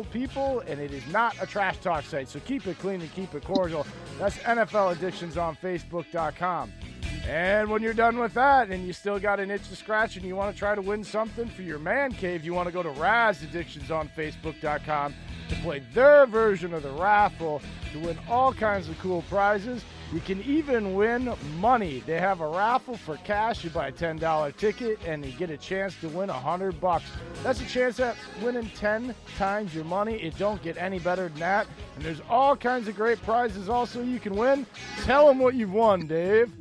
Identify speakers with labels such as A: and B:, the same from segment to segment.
A: people, and it is not a trash talk site. So keep it clean and keep it cordial. That's NFL Addictions on Facebook.com. And when you're done with that and you still got an itch to scratch and you want to try to win something for your man cave, you want to go to Raz Addictions on Facebook.com to play their version of the raffle to win all kinds of cool prizes. You can even win money. They have a raffle for cash. You buy a $10 ticket and you get a chance to win $100. That's a chance at winning 10 times your money. It don't get any better than that. And there's all kinds of great prizes also you can win. Tell them what you've won, Dave.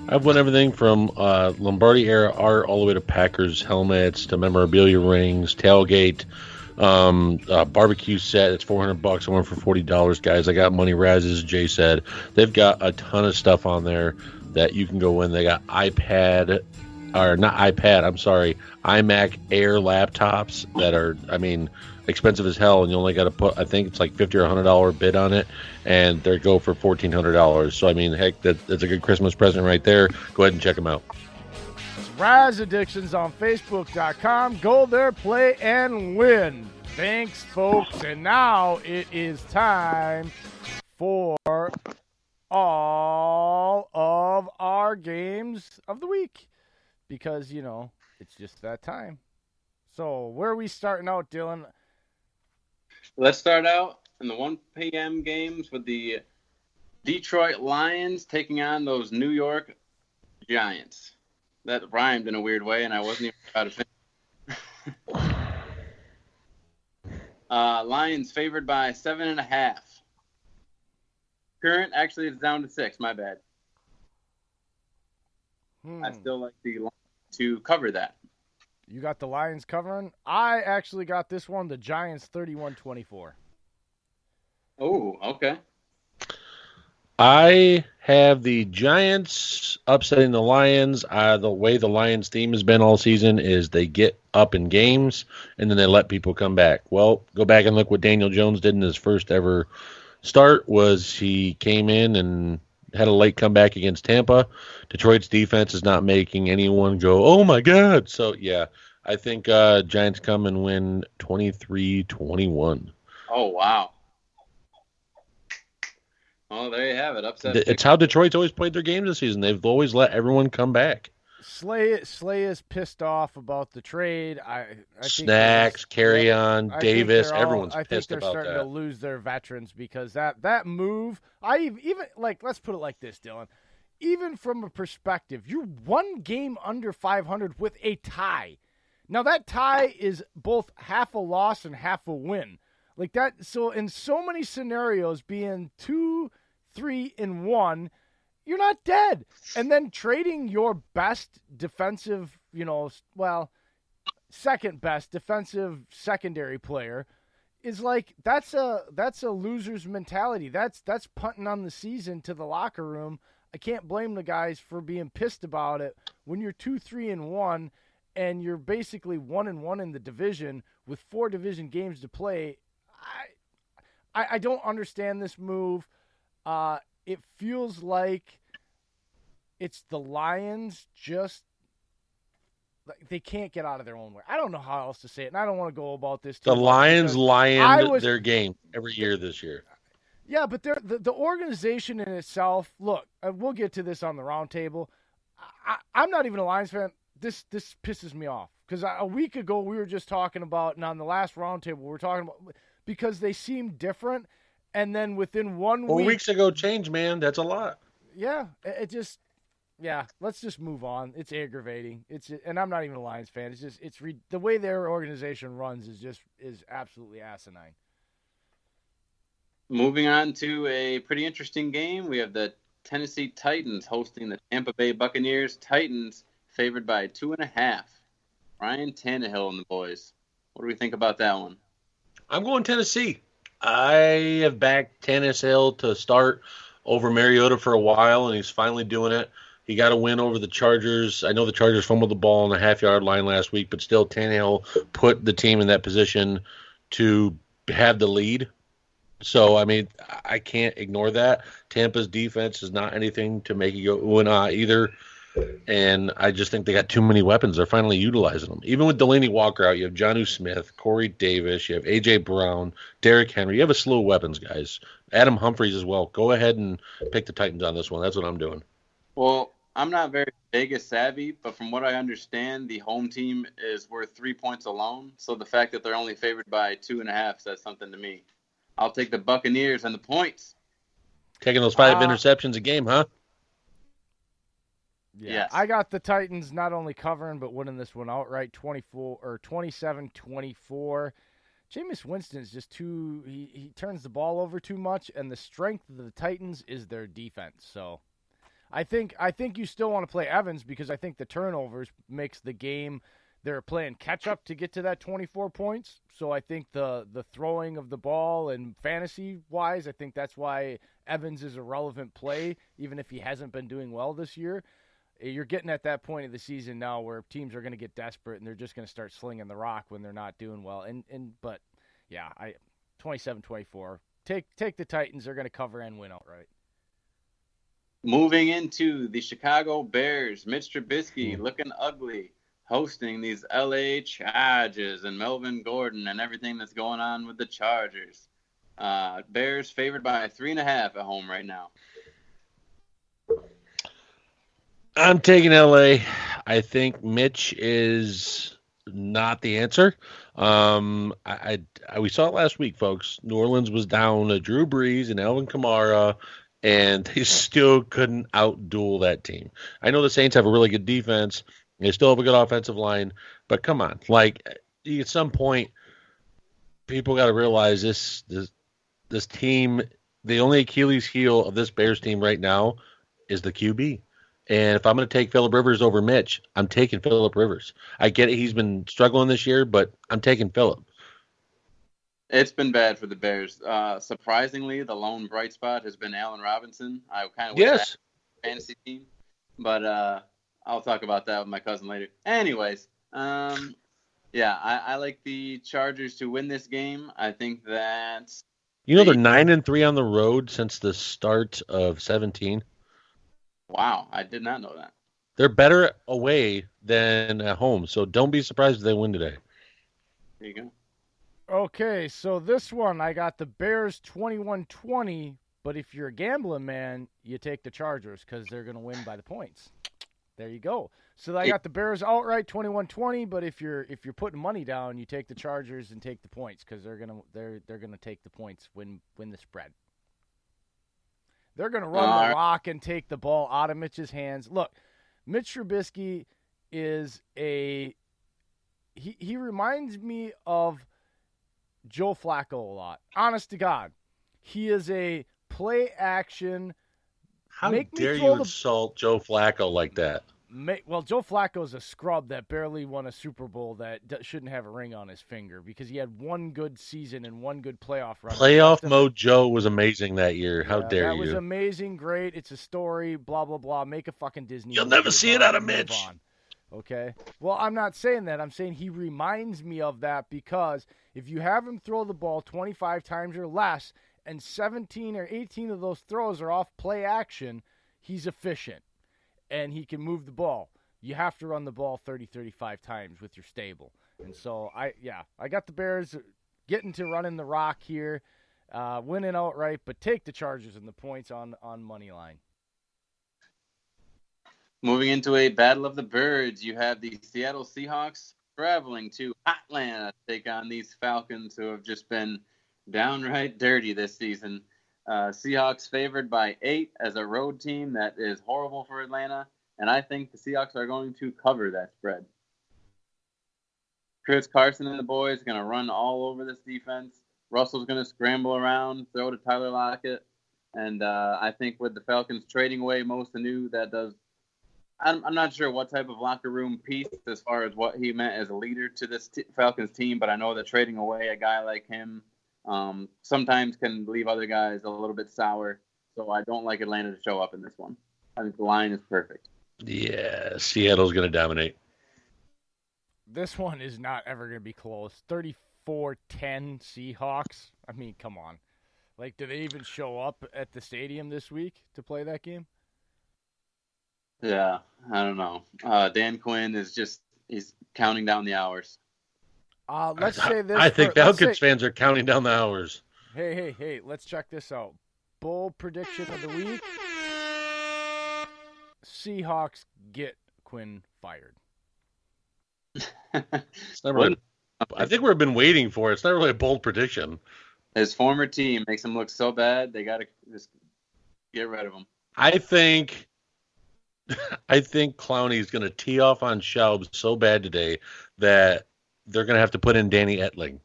B: I've won everything from Lombardi era art all the way to Packers helmets to memorabilia rings, tailgate, barbecue set. It's $400. I went for $40, guys. I got money. Raz, as Jay said, they've got a ton of stuff on there that you can go win. They got iMac Air laptops that are, expensive as hell, and you only got to put, I think it's like $50 or $100 bid on it, and they go for $1,400. So, heck, that's a good Christmas present right there. Go ahead and check them out.
A: It's Raz Addictions on Facebook.com. Go there, play, and win. Thanks, folks. And now it is time for all of our games of the week because, it's just that time. So where are we starting out, Dillon?
C: Let's start out in the 1 p.m. games with the Detroit Lions taking on those New York Giants. That rhymed in a weird way, and I wasn't even about to finish. Lions favored by 7.5. Current, actually, it's down to 6. My bad. I still like the Lions to cover that.
A: You got the Lions covering? I actually got this one, the Giants 31-24.
C: Oh, okay.
B: I have the Giants upsetting the Lions. The way the Lions theme has been all season is they get up in games and then they let people come back. Well, go back and look what Daniel Jones did in his first ever start. Was he came in and had a late comeback against Tampa. Detroit's defense is not making anyone go, oh my God. So yeah, I think Giants come and win 23-21.
C: Oh wow. Oh, there you have it. Upset.
B: It's how Detroit's always played their games this season. They've always let everyone come back.
A: Slay is pissed off about the trade. I
B: Snacks, Carry On, Davis, everyone's
A: pissed about that. I think they're starting to lose their veterans because that move. Let's put it like this, Dillon. Even from a perspective, you're one game under 500 with a tie. Now that tie is both half a loss and half a win. Like that. So in so many scenarios, being 2, 3, and 1. You're not dead. And then trading your best defensive, second best defensive secondary player is like that's a loser's mentality. That's punting on the season to the locker room. I can't blame the guys for being pissed about it when you're 2, 3, and 1 and you're basically 1-1 in the division with 4 division games to play. I don't understand this move. It feels like it's the Lions they can't get out of their own way. I don't know how else to say it, and I don't want to go about this too
B: The
A: much
B: Lions lioned their game every year this year.
A: Yeah, but the organization in itself, look, we'll get to this on the roundtable. I'm not even a Lions fan. This pisses me off because a week ago we were just talking about, and on the last roundtable we were talking about, because they seem different. And then within 1 week...
B: 4 weeks ago change, man. That's a lot.
A: Yeah, let's just move on. It's aggravating. And I'm not even a Lions fan. It's just, the way their organization runs is absolutely asinine.
C: Moving on to a pretty interesting game. We have the Tennessee Titans hosting the Tampa Bay Buccaneers. Titans favored by 2.5. Ryan Tannehill and the boys. What do we think about that one?
B: I'm going Tennessee. I have backed Tannehill to start over Mariota for a while, and he's finally doing it. He got a win over the Chargers. I know the Chargers fumbled the ball on the half-yard line last week, but still Tannehill put the team in that position to have the lead. So, I can't ignore that. Tampa's defense is not anything to make you go ooh and ah either. And I just think they got too many weapons. They're finally utilizing them. Even with Delaney Walker out, you have Jonnu Smith, Corey Davis, you have A.J. Brown, Derrick Henry. You have a slew of weapons, guys. Adam Humphries as well. Go ahead and pick the Titans on this one. That's what I'm doing.
C: Well, I'm not very Vegas savvy, but from what I understand, the home team is worth 3 points alone. So the fact that they're only favored by 2.5 says something to me. I'll take the Buccaneers and the points.
B: Taking those 5 interceptions a game, huh?
A: Yeah,
C: yes.
A: I got the Titans not only covering but winning this one outright, 27-24. Jameis Winston is just too. He turns the ball over too much, and the strength of the Titans is their defense. So, I think you still want to play Evans because I think the turnovers makes the game. They're playing catch up to get to that 24 points. So I think the throwing of the ball and fantasy wise, I think that's why Evans is a relevant play, even if he hasn't been doing well this year. You're getting at that point of the season now where teams are going to get desperate and they're just going to start slinging the rock when they're not doing well. But yeah, 27-24. Take the Titans. They're going to cover and win outright.
C: Moving into the Chicago Bears, Mitch Trubisky looking ugly, hosting these LA Chargers and Melvin Gordon and everything that's going on with the Chargers. Bears favored by 3.5 at home right now.
B: I'm taking LA. I think Mitch is not the answer. We saw it last week, folks. New Orleans was down to Drew Brees and Alvin Kamara, and they still couldn't outduel that team. I know the Saints have a really good defense. They still have a good offensive line, but come on. Like, at some point, people got to realize this team, the only Achilles heel of this Bears team right now is the QB. And if I'm going to take Phillip Rivers over Mitch, I'm taking Phillip Rivers. I get it. He's been struggling this year, but I'm taking Phillip.
C: It's been bad for the Bears. Surprisingly, the lone bright spot has been Allen Robinson. I kind of wish that was a fantasy team, but I'll talk about that with my cousin later. Anyways, I like the Chargers to win this game. I think that
B: they're 9-3 on the road since the start of 17.
C: Wow, I did not know that.
B: They're better away than at home, so don't be surprised if they win today.
C: There you go.
A: Okay, so this one, I got the Bears 21-20, but if you're a gambling man, you take the Chargers because they're going to win by the points. There you go. So I got the Bears outright 21-20, but if you're putting money down, you take the Chargers and take the points because they're gonna take the points, win the spread. They're going to run the rock and take the ball out of Mitch's hands. Look, Mitch Trubisky is he reminds me of Joe Flacco a lot. Honest to God. He is a play action.
B: How dare you insult Joe Flacco like that?
A: Well, Joe Flacco's a scrub that barely won a Super Bowl that shouldn't have a ring on his finger because he had one good season and one good playoff run.
B: Playoff mode Joe was amazing that year. How dare you?
A: That was amazing, great. It's a story, blah, blah, blah. Make a fucking Disney movie.
B: You'll never see it out of Mitch.
A: Okay? Well, I'm not saying that. I'm saying he reminds me of that because if you have him throw the ball 25 times or less and 17 or 18 of those throws are off play action, he's efficient. And he can move the ball. You have to run the ball 30, 35 times with your stable. And so, I got the Bears getting to running the rock here, winning outright, but take the Chargers and the points on money line.
C: Moving into a battle of the birds, you have the Seattle Seahawks traveling to Atlanta to take on these Falcons who have just been downright dirty this season. Seahawks favored by 8 as a road team. That is horrible for Atlanta, and I think the Seahawks are going to cover that spread. Chris Carson and the boys are going to run all over this defense. Russell's going to scramble around, throw to Tyler Lockett, and I think with the Falcons trading away most Sanu, that does. I'm not sure what type of locker room piece as far as what he meant as a leader to this Falcons team, but I know that trading away a guy like him sometimes can leave other guys a little bit sour. So I don't like Atlanta to show up in this one. I think the line is perfect.
B: Yeah, Seattle's going to dominate.
A: This one is not ever going to be close. 34-10 Seahawks. I mean, come on. Like, do they even show up at the stadium this week to play that game?
C: Yeah, I don't know. Dan Quinn is he's counting down the hours.
A: Let's say this.
B: I think Falcons fans are counting down the hours.
A: Hey, let's check this out. Bold prediction of the week. Seahawks get Quinn fired.
B: It's not really, I think we've been waiting for it. It's not really a bold prediction.
C: His former team makes him look so bad, they got to just get rid of him.
B: I think Clowney's going to tee off on Schaub so bad today that they're going to have to put in Danny Etling.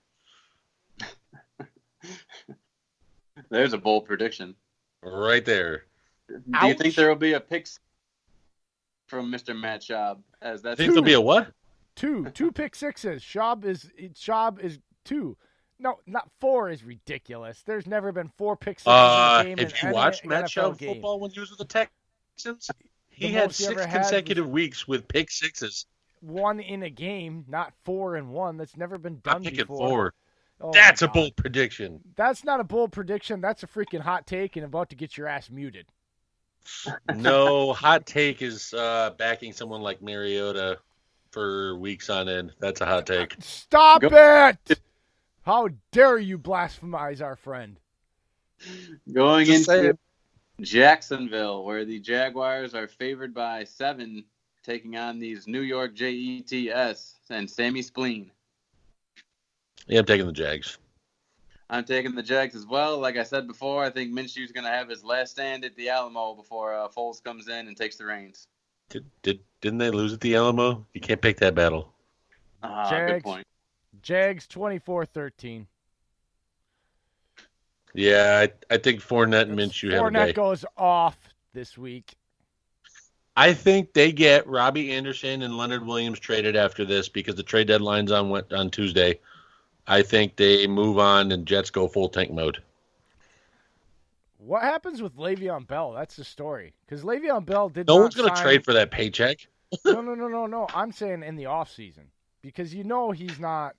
C: There's a bold prediction.
B: Right there.
C: Do you think there will be a pick from Mr. Matt Schaub? As that's
B: Think there'll be a what?
A: Two pick sixes. Schaub is 2. No, not 4 is ridiculous. There's never been 4 pick sixes in a game.
B: If you watched Matt Schaub football when he was with the Texans, he had 6 consecutive weeks with pick sixes.
A: 1 in a game, not 4 in 1. That's never been done before.
B: 4.
A: Oh,
B: that's a bold prediction.
A: That's not a bold prediction. That's a freaking hot take and about to get your ass muted.
B: No, hot take is backing someone like Mariota for weeks on end. That's a hot take.
A: Stop it! How dare you blasphemize our friend?
C: Going into Jacksonville, where the Jaguars are favored by 7, taking on these New York Jets and Sammy Spleen.
B: Yeah, I'm taking the Jags.
C: I'm taking the Jags as well. Like I said before, I think Minshew's going to have his last stand at the Alamo before Foles comes in and takes the reins.
B: Didn't they lose at the Alamo? You can't pick that battle.
C: Good point.
A: Jags 24-13.
B: Yeah, I think Fournette and Minshew have a day.
A: Fournette goes off this week.
B: I think they get Robbie Anderson and Leonard Williams traded after this because the trade deadline's on Tuesday. I think they move on and Jets go full tank mode.
A: What happens with Le'Veon Bell? That's the story. Because Le'Veon Bell did
B: no
A: not
B: one's going to trade for that paycheck.
A: No. I'm saying in the offseason. Because he's not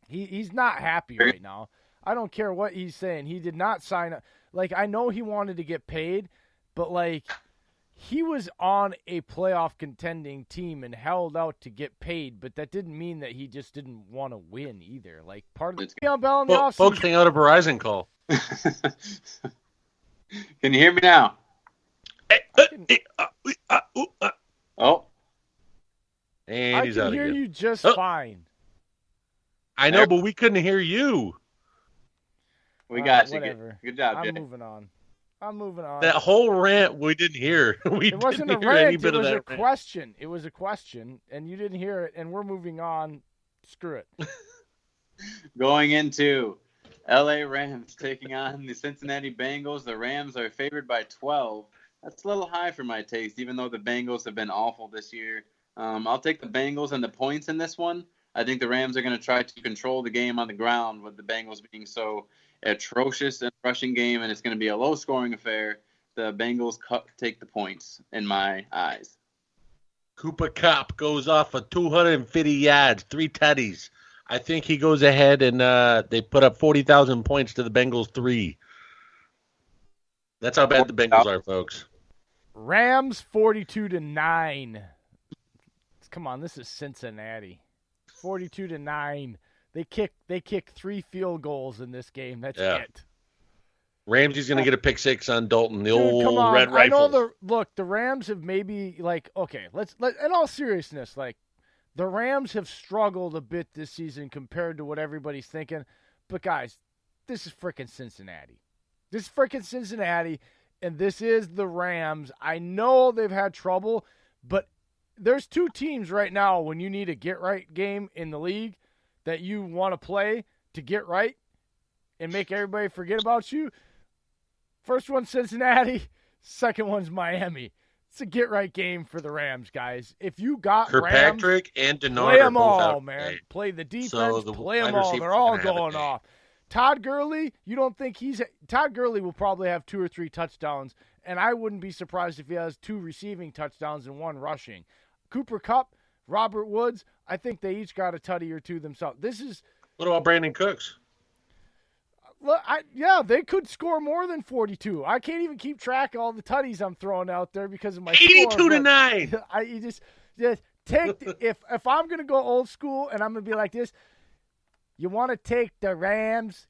A: he's not happy right now. I don't care what he's saying. He did not sign up. Like, I know he wanted to get paid, but, like, he was on a playoff contending team and held out to get paid, but that didn't mean that he just didn't want to win either. Like, part of the Le'Veon Bell in the offseason.
B: Folks hang out a Verizon call.
C: Can you hear me now? Oh.
B: And he's out
A: I can hear
B: again.
A: you just fine.
B: I know, but we couldn't hear you.
C: We got you.
A: Whatever.
C: Good job,
A: I'm
C: Jay.
A: moving on.
B: That whole rant we didn't hear.
A: It wasn't a rant. It was a question. It was a question, and you didn't hear it, and we're moving on. Screw it.
C: Going into LA Rams taking on the Cincinnati Bengals. The Rams are favored by 12. That's a little high for my taste, even though the Bengals have been awful this year. I'll take the Bengals and the points in this one. I think the Rams are going to try to control the game on the ground with the Bengals being so atrocious in the rushing game, and it's going to be a low-scoring affair. The Bengals take the points in my eyes.
B: Cooper Kupp goes off for 250 yards, 3 tutties. I think he goes ahead and they put up 40,000 points to the Bengals 3. That's how bad the Bengals are, folks.
A: Rams 42-9. Come on, this is Cincinnati. 42-9. They kick 3 field goals in this game. That's it.
B: Ramsey's going to get a pick 6 on Dalton, the
A: Dude,
B: old red rifle.
A: I know the Rams have maybe let's in all seriousness, the Rams have struggled a bit this season compared to what everybody's thinking. But guys, this is freaking Cincinnati. This is freaking Cincinnati, and this is the Rams. I know they've had trouble, but there's 2 teams right now when you need a get-right game in the league that you want to play to get right and make everybody forget about you. First one's Cincinnati. Second one's Miami. It's a get-right game for the Rams, guys. If you got
B: Kirkpatrick and Denard
A: play them
B: all,
A: out, man.
B: today.
A: Play the defense,
B: so
A: play them all. They're all going off. Todd Gurley, you don't think Todd Gurley will probably have 2 or 3 touchdowns, and I wouldn't be surprised if he has 2 receiving touchdowns and 1 rushing. Cooper Kupp, Robert Woods, I think they each got a tutty or 2 themselves.
B: What about Brandon Cooks?
A: Look, yeah, they could score more than 42. I can't even keep track of all the tutties I'm throwing out there because of my
B: 82-9.
A: You just take if I'm gonna go old school and I'm gonna be like this, you want to take the Rams,